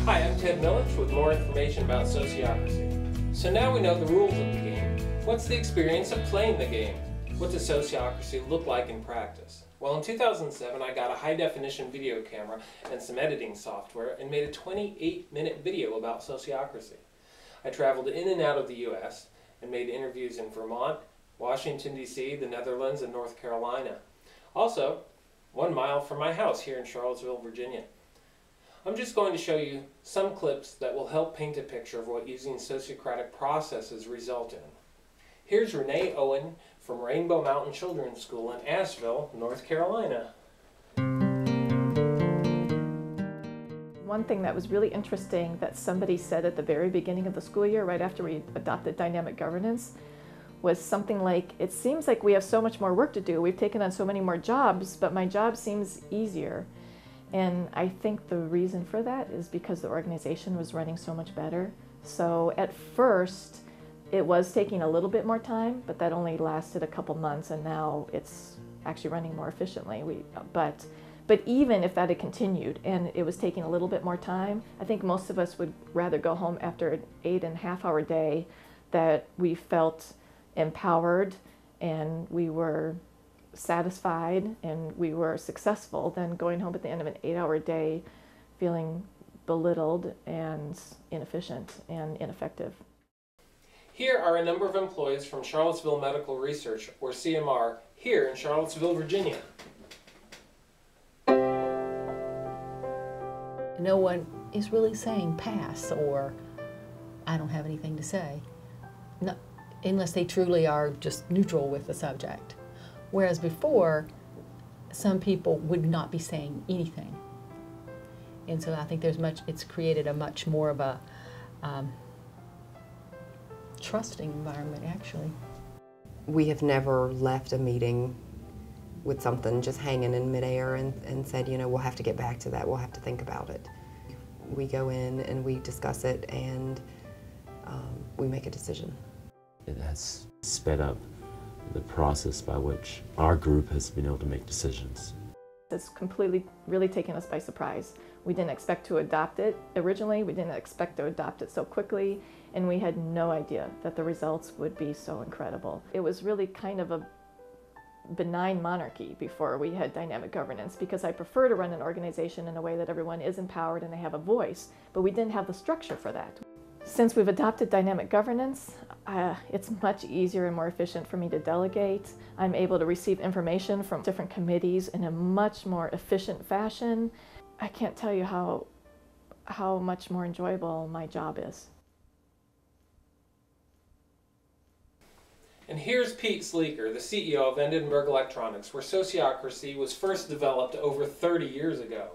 Hi, I'm Ted Milich with more information about Sociocracy. So now we know the rules of the game. What's the experience of playing the game? What does Sociocracy look like in practice? Well, in 2007 I got a high-definition video camera and some editing software and made a 28-minute video about Sociocracy. I traveled in and out of the US and made interviews in Vermont, Washington, D.C., the Netherlands, and North Carolina. Also, 1 mile from my house here in Charlottesville, Virginia. I'm just going to show you some clips that will help paint a picture of what using sociocratic processes result in. Here's Renee Owen from Rainbow Mountain Children's School in Asheville, North Carolina. One thing that was really interesting that somebody said at the very beginning of the school year, right after we adopted dynamic governance, was something like, it seems like we have so much more work to do. We've taken on so many more jobs, but my job seems easier. And I think the reason for that is because the organization was running so much better. So at first, it was taking a little bit more time, but that only lasted a couple months, and now it's actually running more efficiently. But even if that had continued and it was taking a little bit more time, I think most of us would rather go home after an 8.5-hour day that we felt empowered and we were satisfied and we were successful than going home at the end of an 8-hour day feeling belittled and inefficient and ineffective. Here are a number of employees from Charlottesville Medical Research, or CMR, here in Charlottesville, Virginia. No one is really saying pass or I don't have anything to say, no, unless they truly are just neutral with the subject. Whereas before, some people would not be saying anything. And so I think it's created a much more of a trusting environment, actually. We have never left a meeting with something just hanging in midair and said, you know, we'll have to get back to that, we'll have to think about it. We go in and we discuss it and we make a decision. It has sped up the process by which our group has been able to make decisions. It's really taken us by surprise. We didn't expect to adopt it originally, we didn't expect to adopt it so quickly, and we had no idea that the results would be so incredible. It was really kind of a benign monarchy before we had dynamic governance, because I prefer to run an organization in a way that everyone is empowered and they have a voice, but we didn't have the structure for that. Since we've adopted dynamic governance, it's much easier and more efficient for me to delegate. I'm able to receive information from different committees in a much more efficient fashion. I can't tell you how much more enjoyable my job is. And here's Pete Sleeker, the CEO of Edinburgh Electronics, where Sociocracy was first developed over 30 years ago.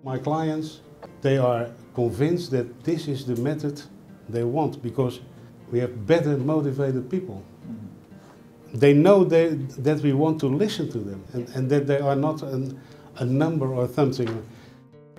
My clients, they are convinced that this is the method they want because we have better motivated people. They know that we want to listen to them and that they are not a number or something.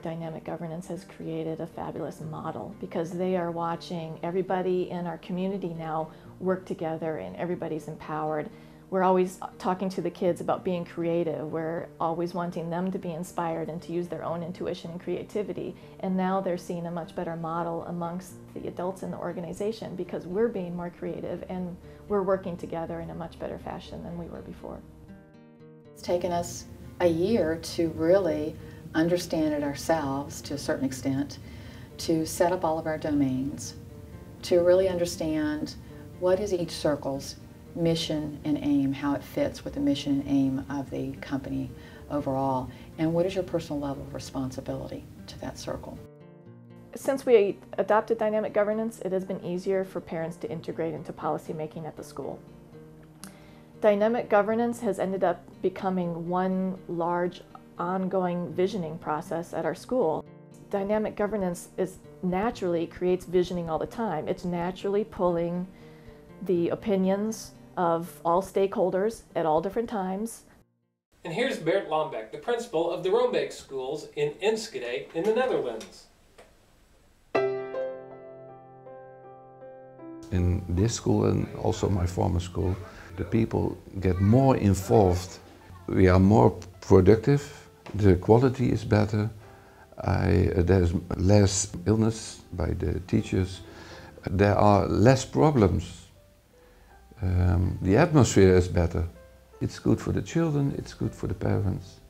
Dynamic governance has created a fabulous model because they are watching everybody in our community now work together and everybody's empowered. We're always talking to the kids about being creative. We're always wanting them to be inspired and to use their own intuition and creativity. And now they're seeing a much better model amongst the adults in the organization because we're being more creative and we're working together in a much better fashion than we were before. It's taken us a year to really understand it ourselves to a certain extent, to set up all of our domains, to really understand what is each circle's mission and aim, how it fits with the mission and aim of the company overall, and what is your personal level of responsibility to that circle. Since we adopted dynamic governance, it has been easier for parents to integrate into policy making at the school. Dynamic governance has ended up becoming one large ongoing visioning process at our school. Dynamic governance naturally creates visioning all the time. It's naturally pulling the opinions of all stakeholders at all different times. And here's Bert Lombeck, the principal of the Roombeek schools in Enschede in the Netherlands. In this school and also my former school, the people get more involved. We are more productive, The quality is better. There's less illness by the teachers. There are less problems. The atmosphere is better. It's good for the children, it's good for the parents.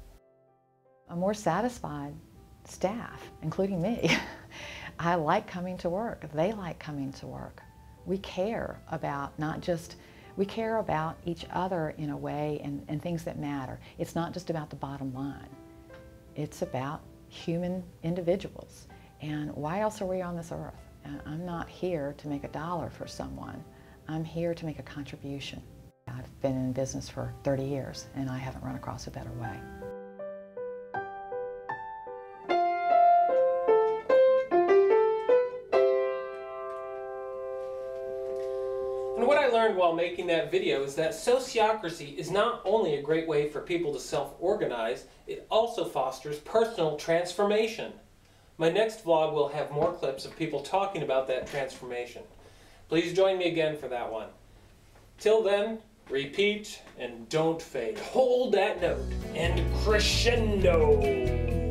A more satisfied staff, including me. I like coming to work. They like coming to work. We care about we care about each other in a way and things that matter. It's not just about the bottom line. It's about human individuals. And why else are we on this earth? I'm not here to make a dollar for someone. I'm here to make a contribution. I've been in business for 30 years and I haven't run across a better way. And what I learned while making that video is that sociocracy is not only a great way for people to self-organize, it also fosters personal transformation. My next vlog will have more clips of people talking about that transformation. Please join me again for that one. Till then, repeat and don't fade. Hold that note and crescendo.